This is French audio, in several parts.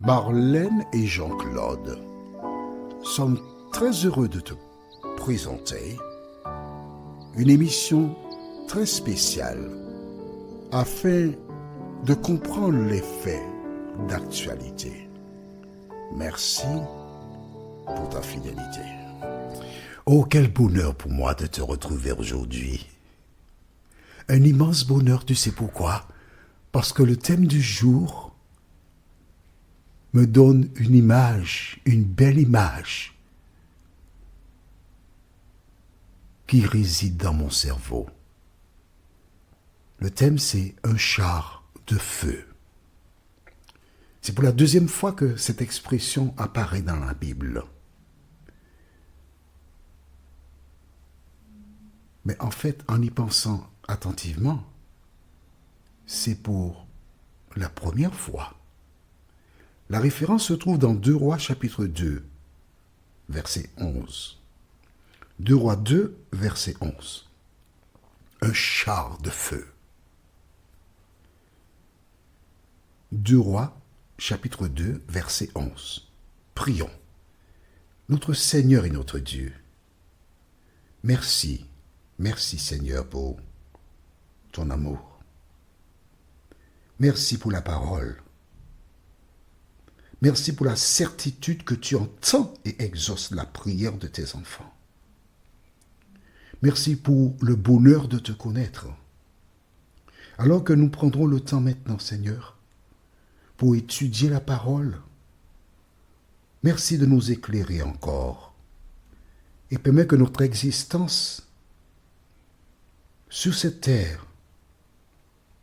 Marlène et Jean-Claude sommes très heureux de te présenter une émission très spéciale afin de comprendre les faits d'actualité. Merci pour ta fidélité. Oh, quel bonheur pour moi de te retrouver aujourd'hui. Un immense bonheur, tu sais pourquoi? Parce que le thème du jour me donne une image, une belle image qui réside dans mon cerveau. Le thème, c'est un char de feu. C'est pour la deuxième fois que cette expression apparaît dans la Bible. Mais en fait, en y pensant attentivement, c'est pour la première fois. La référence se trouve dans 2 Rois chapitre 2, verset 11. 2 Rois 2, verset 11. Un char de feu. 2 Rois chapitre 2, verset 11. Prions. Notre Seigneur et notre Dieu, merci Seigneur pour ton amour. Merci pour la parole. Merci pour la certitude que tu entends et exauces la prière de tes enfants. Merci pour le bonheur de te connaître. Alors que nous prendrons le temps maintenant, Seigneur, pour étudier la parole, merci de nous éclairer encore et permets que notre existence sur cette terre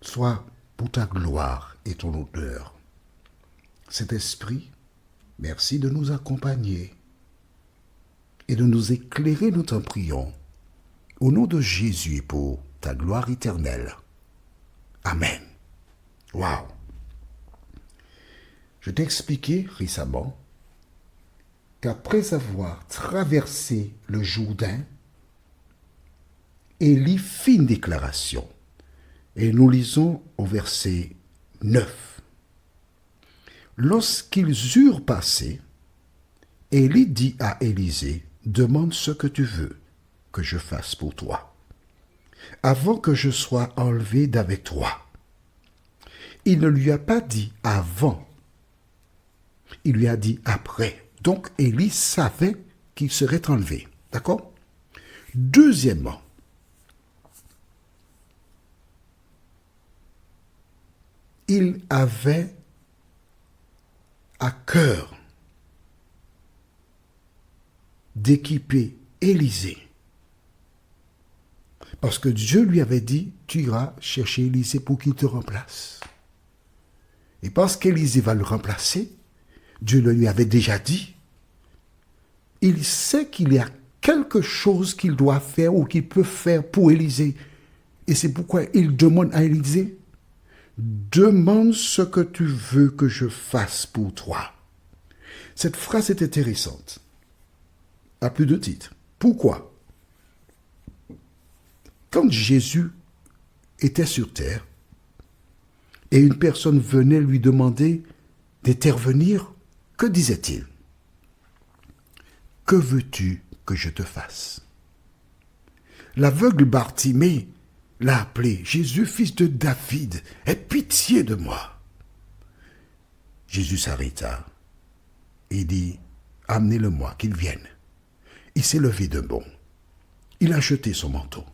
soit pour ta gloire et ton honneur. Cet esprit, merci de nous accompagner et de nous éclairer, nous t'en prions, au nom de Jésus et pour ta gloire éternelle. Amen. Waouh! Je t'ai expliqué récemment qu'après avoir traversé le Jourdain, Élie fit une déclaration. Et nous lisons au verset 9. Lorsqu'ils eurent passé, Élie dit à Élisée, « Demande ce que tu veux que je fasse pour toi, avant que je sois enlevé d'avec toi. » Il ne lui a pas dit avant, il lui a dit après. Donc Élie savait qu'il serait enlevé. D'accord? Deuxièmement, il avait à cœur d'équiper Élisée. Parce que Dieu lui avait dit, tu iras chercher Élisée pour qu'il te remplace. Et parce qu'Élisée va le remplacer, Dieu le lui avait déjà dit, il sait qu'il y a quelque chose qu'il doit faire ou qu'il peut faire pour Élisée. Et c'est pourquoi il demande à Élisée, demande ce que tu veux que je fasse pour toi. Cette phrase est intéressante, à plus de titres. Pourquoi? Quand Jésus était sur terre et une personne venait lui demander d'intervenir, que disait-il? Que veux-tu que je te fasse? L'aveugle Bartimée l'a appelé, Jésus, fils de David, aie pitié de moi. Jésus s'arrêta et dit, amenez-le-moi, qu'il vienne. Il s'est levé de bond. Il a jeté son manteau.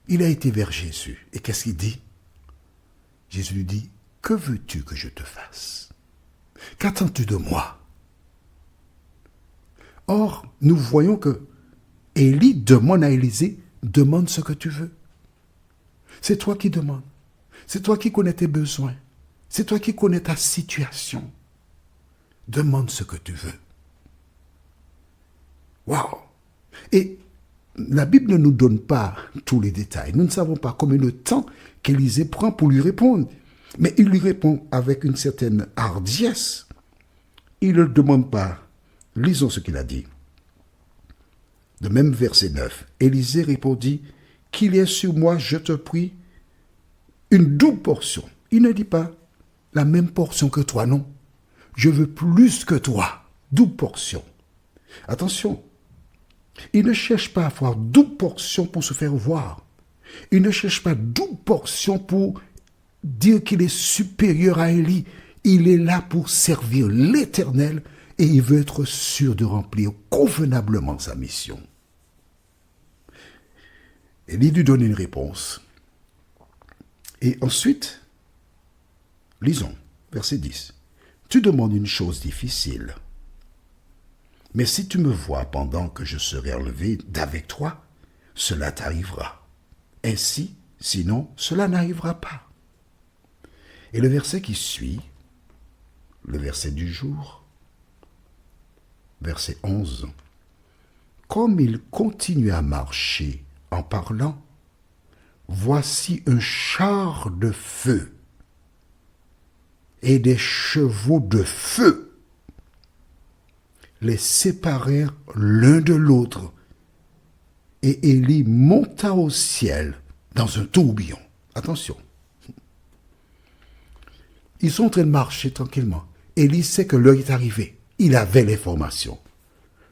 Il a été vers Jésus. Et qu'est-ce qu'il dit? Jésus lui dit, que veux-tu que je te fasse? Qu'attends-tu de moi? Or, nous voyons que Élie demande à Élisée, demande ce que tu veux. C'est toi qui demandes. C'est toi qui connais tes besoins. C'est toi qui connais ta situation. Demande ce que tu veux. Waouh! Et la Bible ne nous donne pas tous les détails. Nous ne savons pas combien de temps qu'Élisée prend pour lui répondre. Mais il lui répond avec une certaine hardiesse. Il ne le demande pas. Lisons ce qu'il a dit. De même verset 9. Élisée répondit, qu'il y ait sur moi, je te prie, une double portion. Il ne dit pas la même portion que toi, non. je veux plus que toi. Double portion. Attention, il ne cherche pas à avoir double portion pour se faire voir. Il ne cherche pas double portion pour dire qu'il est supérieur à Élie. Il est là pour servir l'Éternel et il veut être sûr de remplir convenablement sa mission. Élie lui donne une réponse. Et ensuite, lisons, verset 10. Tu demandes une chose difficile. Mais si tu me vois pendant que je serai enlevé d'avec toi, cela t'arrivera. Ainsi, sinon, cela n'arrivera pas. Et le verset qui suit, le verset du jour, verset 11. Comme il continue à marcher en parlant, voici un char de feu et des chevaux de feu les séparèrent l'un de l'autre, et Élie monta au ciel dans un tourbillon. Attention. Ils sont en train de marcher tranquillement. Élie sait que l'heure est arrivée. Il avait l'information.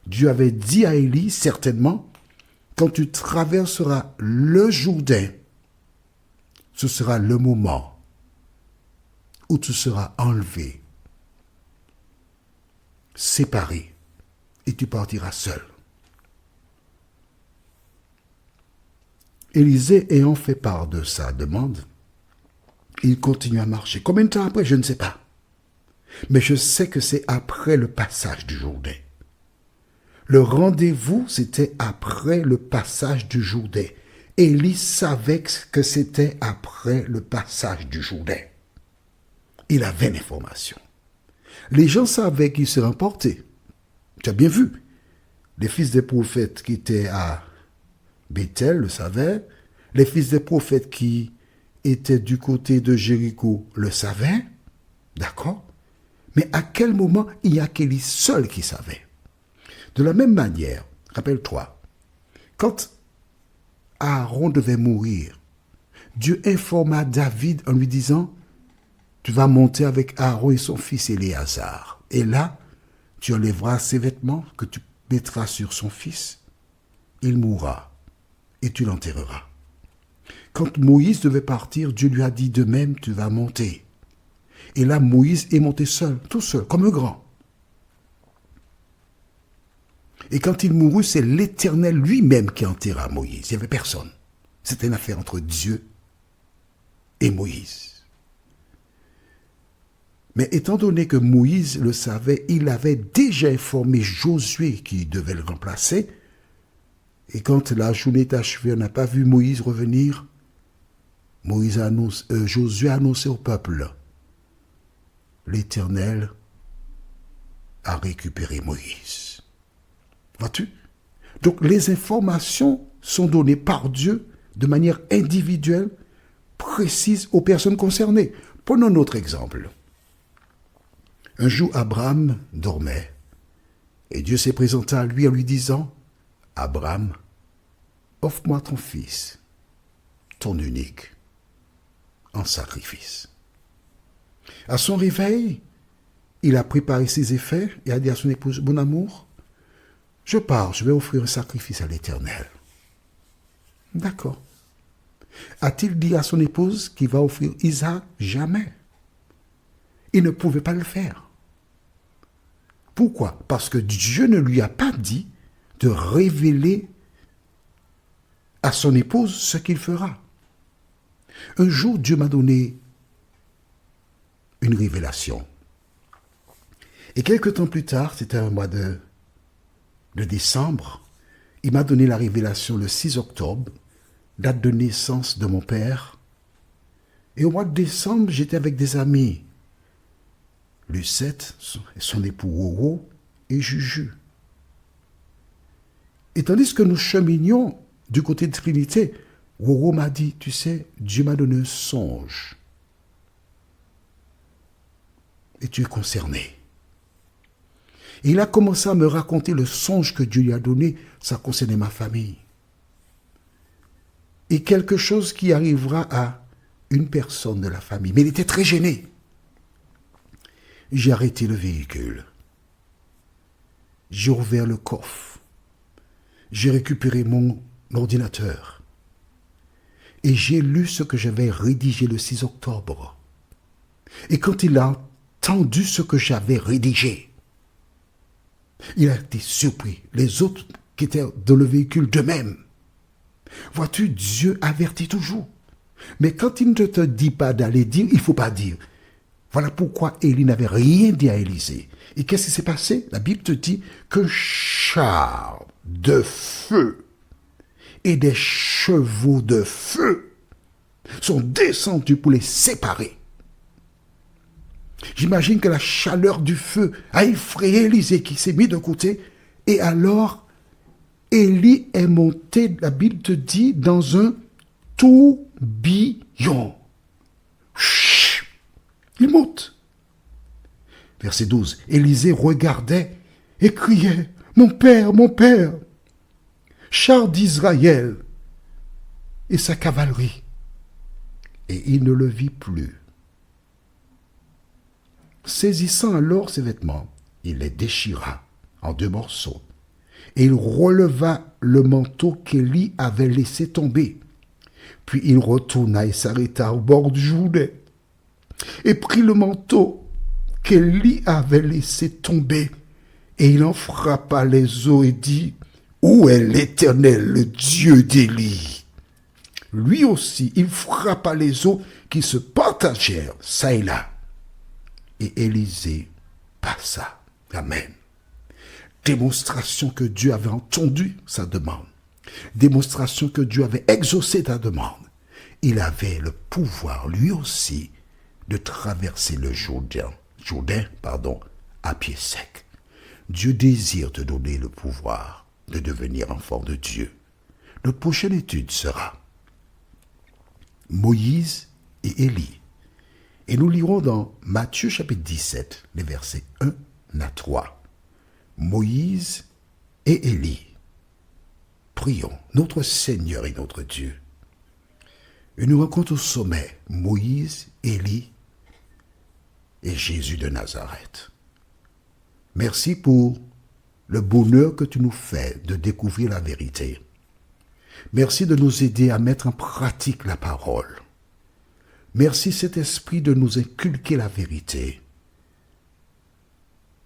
Dieu avait dit à Élie, certainement, quand tu traverseras le Jourdain, ce sera le moment où tu seras enlevé, séparé, et tu partiras seul. Élisée ayant fait part de sa demande, il continue à marcher. Combien de temps après, je ne sais pas. Mais je sais que c'est après le passage du Jourdain. Le rendez-vous, c'était après le passage du Jourdain. Élie savait que c'était après le passage du Jourdain. Il avait l'information. Les gens savaient qu'il serait emporté. Tu as bien vu. Les fils des prophètes qui étaient à Bethel le savaient. Les fils des prophètes qui étaient du côté de Jéricho le savaient. D'accord? Mais à quel moment il y a qu'Élie seul qui savait? De la même manière, rappelle-toi, quand Aaron devait mourir, Dieu informa David en lui disant, tu vas monter avec Aaron et son fils Éléazar. Et là, tu enlèveras ses vêtements que tu mettras sur son fils. Il mourra et tu l'enterreras. Quand Moïse devait partir, Dieu lui a dit de même, tu vas monter. Et là, Moïse est monté seul, tout seul, comme un grand. Et quand il mourut, c'est l'Éternel lui-même qui enterra Moïse. Il n'y avait personne. C'était une affaire entre Dieu et Moïse. Mais étant donné que Moïse le savait, il avait déjà informé Josué qui devait le remplacer. Et quand la journée est achevée, on n'a pas vu Moïse revenir. Josué a annoncé au peuple, l'Éternel a récupéré Moïse. Vois-tu? Donc les informations sont données par Dieu de manière individuelle, précise aux personnes concernées. Prenons notre exemple. Un jour, Abraham dormait et Dieu s'est présenté à lui en lui disant, Abraham, offre-moi ton fils, ton unique, en sacrifice. À son réveil, il a préparé ses effets et a dit à son épouse, mon amour, je pars, je vais offrir un sacrifice à l'Éternel. D'accord. A-t-il dit à son épouse qu'il va offrir Isaac? Jamais. Il ne pouvait pas le faire. Pourquoi? Parce que Dieu ne lui a pas dit de révéler à son épouse ce qu'il fera. Un jour, Dieu m'a donné une révélation. Et quelque temps plus tard, c'était un mois de décembre, il m'a donné la révélation le 6 octobre, date de naissance de mon père. Et au mois de décembre, j'étais avec des amis. Lucette, son époux Roro et Juju. Et tandis que nous cheminions du côté de Trinité, Roro m'a dit, tu sais, Dieu m'a donné un songe. Et tu es concerné. Et il a commencé à me raconter le songe que Dieu lui a donné, ça concernait ma famille. Et quelque chose qui arrivera à une personne de la famille. Mais il était très gêné. J'ai arrêté le véhicule. J'ai ouvert le coffre. J'ai récupéré mon ordinateur. Et j'ai lu ce que j'avais rédigé le 6 octobre. Et quand il a entendu ce que j'avais rédigé, il a été surpris. Les autres qui étaient dans le véhicule d'eux-mêmes. Vois-tu, Dieu avertit toujours. Mais quand il ne te dit pas d'aller dire, il ne faut pas dire. Voilà pourquoi Élie n'avait rien dit à Élisée. Et qu'est-ce qui s'est passé? La Bible te dit que chars de feu et des chevaux de feu sont descendus pour les séparer. J'imagine que la chaleur du feu a effrayé Élisée qui s'est mis de côté. Et alors, Élie est monté, la Bible te dit, dans un tourbillon. Il monte. Verset 12. Élisée regardait et criait, « Mon père, char d'Israël et sa cavalerie. » Et il ne le vit plus. Saisissant alors ses vêtements, il les déchira en 2 morceaux. Et il releva le manteau qu'Élie avait laissé tomber. Puis il retourna et s'arrêta au bord du Jourdain. Et prit le manteau qu'Élie avait laissé tomber. Et il en frappa les eaux et dit, « Où est l'Éternel, le Dieu d'Élie ?» Lui aussi, il frappa les eaux qui se partagèrent, ça et là. Et Élisée passa. Amen. Démonstration que Dieu avait entendu sa demande. Démonstration que Dieu avait exaucé ta demande. Il avait le pouvoir, lui aussi, de traverser le Jourdain, à pied sec. Dieu désire te donner le pouvoir de devenir enfant de Dieu. Notre prochaine étude sera Moïse et Élie. Et nous lirons dans Matthieu chapitre 17, les versets 1 à 3. Moïse et Élie. Prions, notre Seigneur et notre Dieu. Une rencontre au sommet, Moïse, Élie et Jésus de Nazareth. Merci pour le bonheur que tu nous fais de découvrir la vérité. Merci de nous aider à mettre en pratique la parole. Merci, Saint-Esprit, de nous inculquer la vérité.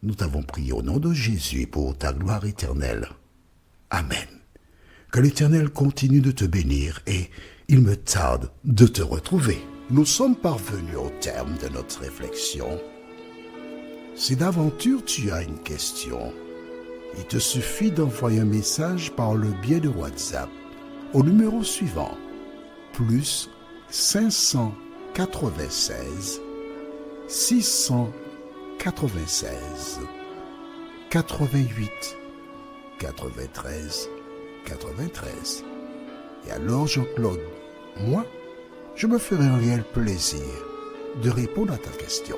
Nous t'avons prié au nom de Jésus pour ta gloire éternelle. Amen. Que l'Éternel continue de te bénir et il me tarde de te retrouver. Nous sommes parvenus au terme de notre réflexion. Si d'aventure tu as une question, il te suffit d'envoyer un message par le biais de WhatsApp au numéro suivant, plus 596 696 88 93 93. Et alors Jean-Claude, moi, je me ferai un réel plaisir de répondre à ta question.